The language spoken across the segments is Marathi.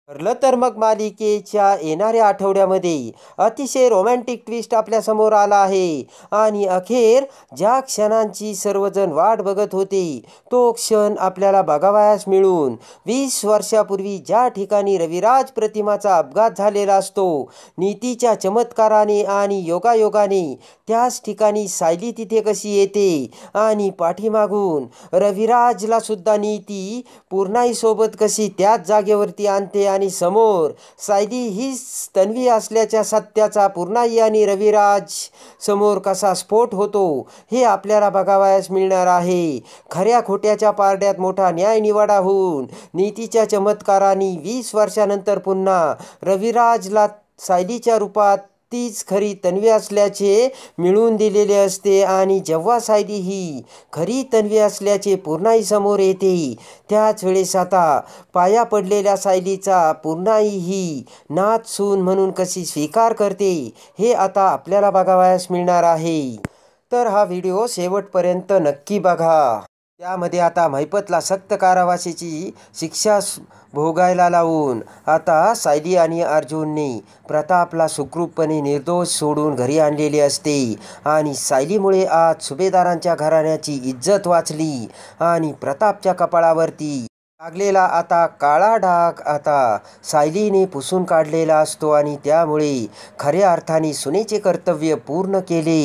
ठरलं तर मग मालिकेच्या येणाऱ्या आठवड्यामध्ये अतिशय रोमॅन्टिक ट्विस्ट आपल्यासमोर आला आहे आणि अखेर ज्या क्षणांची सर्वजण वाट बघत होते तो क्षण आपल्याला बघावयास मिळून 20 वर्षापूर्वी ज्या ठिकाणी रविराज प्रतिमाचा अपघात झालेला असतो, नीतीच्या चमत्काराने आणि योगायोगाने त्याच ठिकाणी सायली तिथे कशी येते आणि पाठीमागून रविराजला सुद्धा नीती पूर्णाईसोबत कशी त्याच जागेवरती आणते आणि समोर सायली हीच तन्वी असल्याच्या सत्याचा पूर्णाई आणि रविराज समोर कसा स्फोट होतो हे आपल्याला बघावयास मिळणार आहे. खऱ्या खोट्याच्या पारड्यात मोठा न्यायनिवाडा होऊन नीतीच्या चमत्काराने 20 वर्षानंतर पुन्हा रविराजला सायलीच्या रूपात तीच खरी तन्वी असल्याचे मिळवून दिलेले असते आणि जेव्हा सायली ही खरी तन्वी असल्याचे पूर्णाई समोर येते त्याच वेळेस आता पाया पडलेल्या सायलीचा पूर्णाई ही नाथ सून म्हणून कशी स्वीकार करते हे आता आपल्याला बघावयास मिळणार आहे. तर हा व्हिडिओ शेवटपर्यंत नक्की बघा. त्यामध्ये आता महिपतला सक्त कारावासाची शिक्षा भोगायला लावून आता सायली आणि अर्जुनने प्रतापला सुखरूपपणे निर्दोष सोडून घरी आणलेले असते आणि सायलीमुळे आज सुभेदारांच्या घराण्याची इज्जत वाचली आणि प्रतापच्या कपाळावरती लागलेला आता काळा डाग आता सायलीने पुसून काढलेला असतो आणि त्यामुळे खऱ्या अर्थाने सुनेचे कर्तव्य पूर्ण केले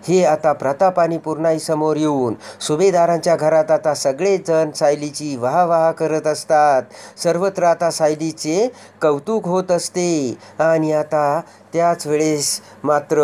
हे आता प्रताप आणि पूर्णाई समोर येऊन सुभेदारांच्या घरात आता सगळेच जण सायलीची वाहवाह करत असतात. सर्वत्र आता सायलीचे कौतुक होत असते आणि आता त्याच वेळेस मात्र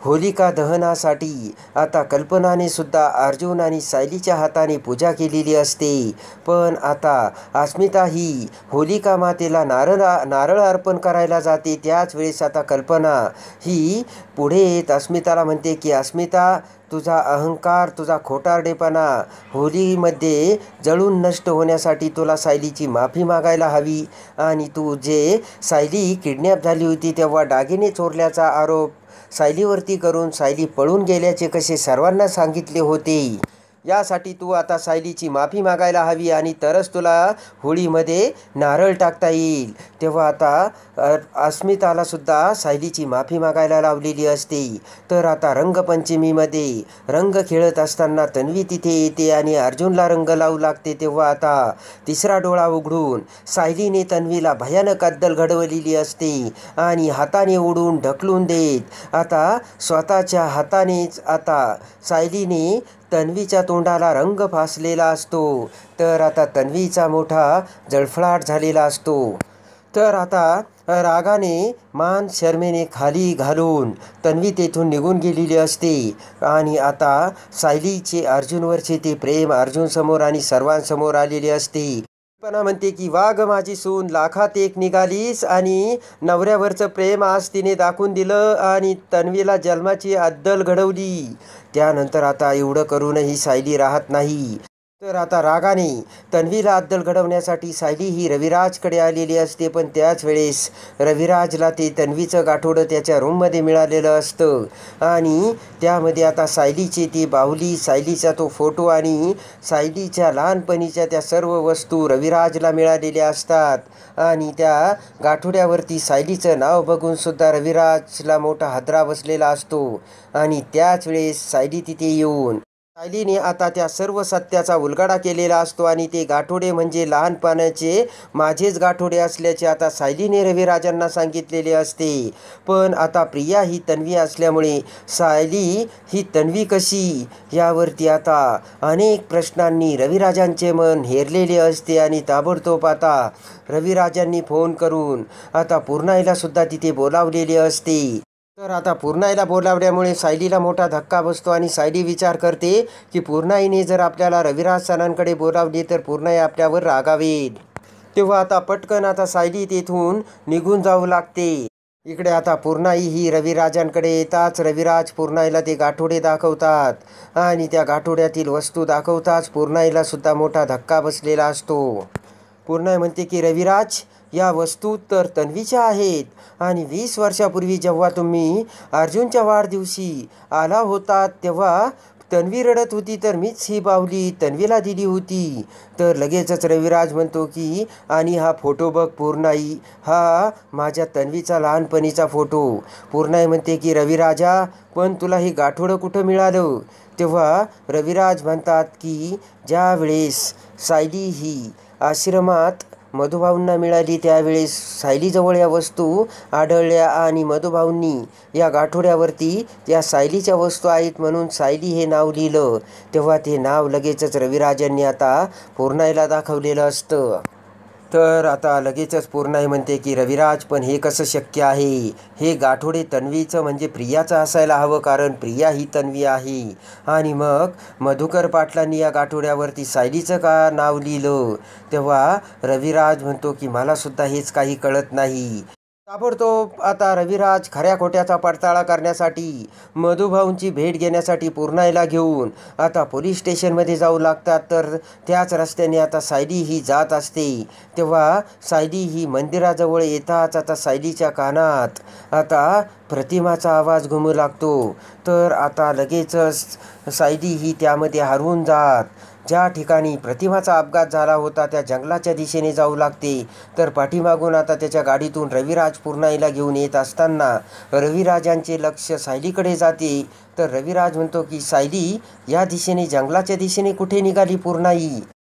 होलिका दहनासाठी आता कल्पनाने सुद्धा अर्जुन आणि सायलीच्या हाताने पूजा केलेली असते. पण आता अस्मिता ही होलिका मातेला नारळ अर्पण करायला जाते. त्याच वेळेस आता कल्पना ही पुढे येत अस्मिताला म्हणते की अस्मिता, तुझा अहंकार, तुझा खोटारडेपणा होलीमध्ये जळून नष्ट होण्यासाठी तुला सायलीची माफी मागायला हवी आणि तू जे सायली किडनॅप झाली होती तेव्हा दागिने चोरल्याचा आरोप सायलीवरती करून सायली पळून गेल्याचे कसे सर्वांना सांगितले होते, यासाठी तू आता सायलीची माफी मागायला हवी आणि तरच तुला होळीमध्ये नारळ टाकता येईल. तेव्हा आता अस्मिताला सुद्धा सायलीची माफी मागायला लावलेली असते. तर आता रंगपंचमीमध्ये रंग खेळत असताना तन्वी तिथे येते आणि अर्जुनला रंग लावू लागते. तेव्हा आता तिसरा डोळा उघडून सायलीने तन्वीला भयानक अद्दल घडवलेली असते आणि हाताने ओढून ढकलून देत आता स्वतःच्या हातानेच आता सायलीने तन्वीच्या तोंडाला रंग फासलेला असतो. तर आता तन्वीचा मोठा जळफळाट झालेला असतो. तर आता रागाने मान शर्मेने खाली घालून तन्वी तेथून निघून गेलेली असते आणि आता सायलीचे अर्जुनवरचे ते प्रेम अर्जुनसमोर आणि सर्वांसमोर आलेले असते. कल्पना म्हणते की वाघ माझी सून, लाखात एक निघालीस आणि नवऱ्यावरचं प्रेम आज तिने दाखवून दिलं आणि तन्वीला जन्माची अद्दल घडवली. त्यानंतर आता एवढं करूनही सायली राहत नाही. तर आता रागाने तन्वीला अद्दल घडवण्यासाठी सायली ही रविराजकडे आलेली असते. पण त्याच वेळेस रविराजला ते तन्वीचं गाठोडं त्याच्या रूममध्ये मिळालेलं असतं आणि त्यामध्ये आता सायलीची ती बाहुली, सायलीचा तो फोटो आणि सायलीच्या लहानपणीच्या त्या सर्व वस्तू रविराजला मिळालेल्या असतात आणि त्या गाठोड्यावरती सायलीचं नाव बघून सुद्धा रविराजला मोठा हादरा बसलेला असतो आणि त्याच वेळेस सायली तिथे येऊन सायलीने आता त्या सर्व सत्याचा उलगडा केलेला असतो आणि ते गाठोडे म्हणजे लहानपणाचे माझेच गाठोडे असल्याचे आता सायलीने रविराजांना सांगितलेले असते. पण आता प्रिया ही तन्वी असल्यामुळे सायली ही तन्वी कशी यावरती आता अनेक प्रश्नांनी रविराजांचे मन हेरलेले असते आणि ताबडतोब आता रविराजांनी फोन करून आता पूर्णाईला सुद्धा तिथे बोलावलेले असते. तर आता पूर्णाईला बोलावल्यामुळे सायलीला मोठा धक्का बसतो आणि सायली विचार करते की पूर्णाईने जर आपल्याला रविराज सरांकडे बोलावले तर पूर्णाई आपल्यावर रागावेल. तेव्हा आता पटकन आता सायली तेथून निघून जाऊ लागते. इकडे आता पूर्णाई ही रविराजांकडे येताच रविराज पूर्णाईला ते गाठोडे दाखवतात आणि त्या गाठोड्यातील वस्तू दाखवताच पूर्णाईला सुद्धा मोठा धक्का बसलेला असतो. पूर्णाई म्हणते की रविराज, या वस्तू तर तन्वीच्या आहेत आणि 20 वर्षापूर्वी जेव्हा तुम्ही अर्जुनच्या वाढदिवशी आला होता तेव्हा तन्वी रडत होती तर मीच ही बाहुली तन्वीला दिली होती. तर लगेचच रविराज म्हणतो की आणि हा फोटो बघ पूर्णाई, हा माझ्या तन्वीचा लहानपणीचा फोटो. पूर्णाई म्हणते की रविराजा, पण तुला हे गाठोडं कुठं मिळालं? तेव्हा रविराज म्हणतात की ज्या वेळेस सायली ही आश्रमात मधुभाऊंना मिळाली त्यावेळेस सायलीजवळ या वस्तू आढळल्या आणि मधुभाऊंनी या गाठोड्यावरती या सायलीच्या वस्तू आहेत म्हणून सायली हे नाव लिहिलं. तेव्हा ते नाव लगेचच रविराजांनी आता पूर्णाईला दाखवलेलं असतं. तर आता लगेचच पूर्णाई म्हणते की रविराज, पण हे कसं शक्य आहे? हे गाठोडे तन्वीचं म्हणजे प्रियाचं असायला हवं, कारण प्रिया ही तन्वी आहे. आणि मग मधुकर पाटलांनी या गाठोड्यावरती सायलीचं का नाव लिहिलं? तेव्हा रविराज म्हणतो की मलासुद्धा हेच काही कळत नाही. ताबडतोब आता रविराज खऱ्या खोट्याचा पडताळा करण्यासाठी मधुभाऊंची भेट घेण्यासाठी पूर्णाईला घेऊन आता पोलीस स्टेशनमध्ये जाऊ लागतात. तर त्याच रस्त्याने आता सायली ही जात असते. तेव्हा सायली ही मंदिराजवळ येताच आता सायलीच्या कानात आता प्रतिमाचा आवाज घुमू लागतो. तर आता लगेचच सायली ही त्यामध्ये हरवून जात ज्या ठिकाणी प्रतिमाचा अपघात झाला होता त्या जंगलाच्या दिशेने जाऊ लागते. तर पाठीमागून आता त्याच्या गाडीतून रविराज पूर्णाईला घेऊन येत असताना रविराजांचे लक्ष सायलीकडे जाते. तर रविराज म्हणतो की सायली या दिशेने जंगलाच्या दिशेने कुठे निघाली पूर्णाई?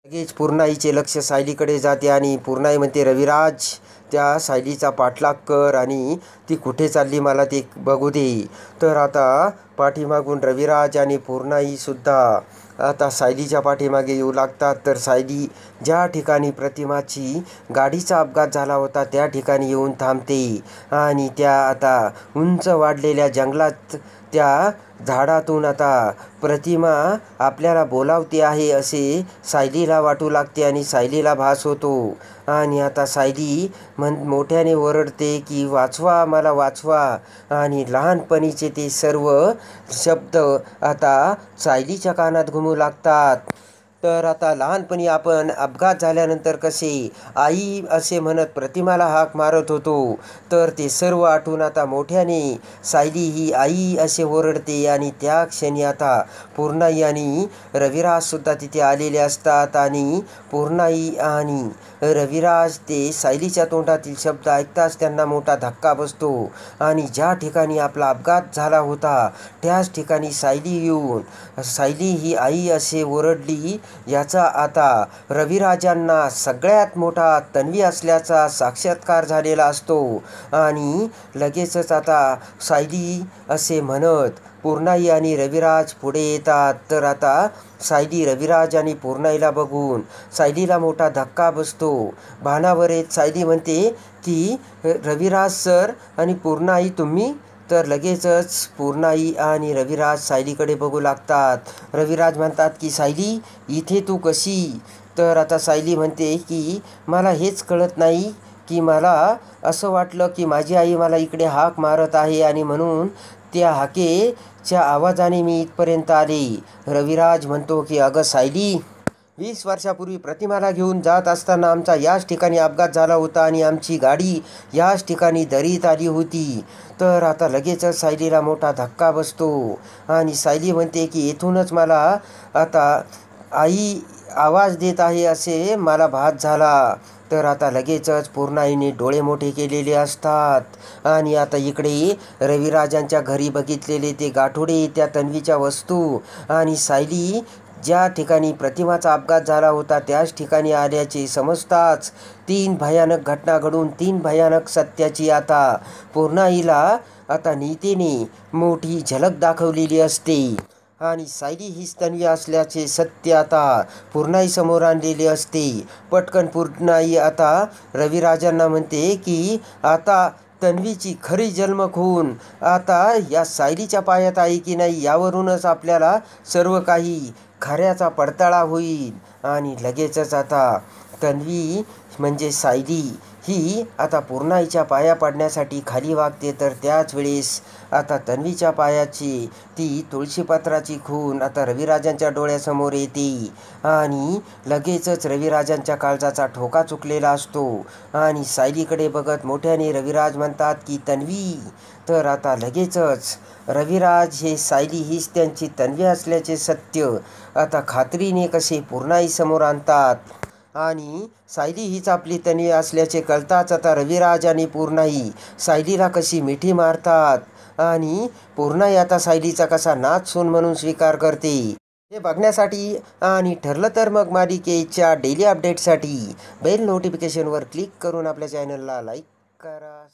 लगेच पूर्णाईचे लक्ष सायलीकडे जाते आणि पूर्णाई म्हणते रविराज, त्या सायलीचा पाठलाग कर आणि ती कुठे चालली मला ते बघू दे. तर आता पाठीमागून रविराज आणि पूर्णाईसुद्धा आता सायलीच्या पाठीमागे येऊ लागतात. तर सायली ज्या ठिकाणी प्रतिमाची गाडीचा अपघात झाला होता त्या ठिकाणी येऊन थांबते आणि त्या आता उंच वाढलेल्या जंगलात त्या झाडातून आता प्रतिमा आपल्याला बोलावते आहे असे सायलीला वाटू लागते आणि सायलीला भास होतो. आणि आता सायली मोठ्याने ओरडते की वाचवा, मला वाचवा. आणि लहानपणीचे ते सर्व शब्द आता सायलीच्या कानात घुमू लागतात. तर आता लहानपणी आपण अपघात झाल्यानंतर कसे आई असे म्हणत प्रतिमाला हाक मारत होतो, तर ते सर्व आठवून आता मोठ्याने सायली ही आई असे ओरडते. आणि त्या क्षणी आता पूर्णाई आणि रविराजसुद्धा तिथे आलेले असतात. आणि पूर्णाई आणि रविराज ते सायलीच्या तोंडातील शब्द ऐकताच त्यांना मोठा धक्का बसतो. आणि ज्या ठिकाणी आपला अपघात झाला होता त्याच ठिकाणी सायली येऊन सायली ही आई असे ओरडली याचा आता रविराजांना सगळ्यात मोठा तन्वी असल्याचा साक्षात्कार झालेला असतो. आणि लगेचच आता सायली असे म्हणत पूर्णाई आणि रविराज पुढे येतात. तर आता सायली रविराज आणि पूर्णाईला बघून सायलीला मोठा धक्का बसतो. भानावर येत सायली म्हणते की रविराज सर आणि पूर्णाई तुम्ही? तर लगेचच पूर्णाई आणि रविराज सायलीकडे बघू लागतात. रविराज म्हणतात की सायली इथे तू कशी? तर आता सायली म्हणते की मला हेच कळत नाही की मला असं वाटलं की माझी आई मला इकडे हाक मारत आहे आणि म्हणून त्या हाकेच्या आवाजाने मी इथपर्यंत आले. रविराज म्हणतो की अगं सायली, 20 वर्षापूर्वी प्रतिमाला घेऊन जात असताना आमचा याच ठिकाणी अपघात झाला होता आणि आमची गाडी याच ठिकाणी दरीत आली होती. तर आता लगेचच सायलीला मोठा धक्का बसतो आणि सायली म्हणते की येथूनच मला आता आई आवाज देत आहे असे मला भास झाला. तर आता लगेचच पूर्णाईने डोळे मोठे केलेले असतात आणि आता इकडे रविराजांच्या घरी बघितलेले ते गाठोडे, त्या तन्वीच्या वस्तू आणि सायली ज्या ठिकाणी प्रतिमाचा अपघात झाला होता त्याच ठिकाणी आल्याचे समजताच 3 भयानक घटना घडून 3 भयानक सत्याची आता पूर्णाईला आता नीतीने मोठी झलक दाखवलेली असते. आणि सायली हीच तन्वी असल्याचे सत्य आता पूर्णाई समोर आणलेले असते. पटकन पूर्णाई आता रविराजांना म्हणते की आता तन्वीची खरी जन्म खून आता या सायलीच्या पायात आहे की नाही यावरूनच आपल्याला सर्व काही खऱ्याचा पडताळा होईल. आणि लगेचच आता तन्वी म्हणजे सायली ही आता पूर्णाईच्या पाया पाडण्यासाठी खाली वागते, तर त्याच वेळेस आता तन्वीच्या पायाची ती तुळशीपत्राची खून आता रविराजांच्या डोळ्यासमोर येते आणि लगेचच रविराजांच्या काळजाचा ठोका चुकलेला असतो आणि सायलीकडे बघत मोठ्याने रविराज म्हणतात की तन्वी. तर आता लगेचच रविराज हे सायली हीच त्यांची तन्वी असल्याचे सत्य आता खात्रीने कसे पूर्णाईसमोर आणतात आणि सायली हीच आपली तन्वी असल्याचे कळताच आता रविराज आणि पूर्णाई सायलीला कशी मिठी मारतात आणि पूर्णाई आता सायलीचा कसा नाच सून म्हणून स्वीकार करते हे बघण्यासाठी आणि ठरलं तर मग मालिकेच्या डेली अपडेटसाठी बेल नोटिफिकेशनवर क्लिक करून आपल्या चॅनलला लाईक करा.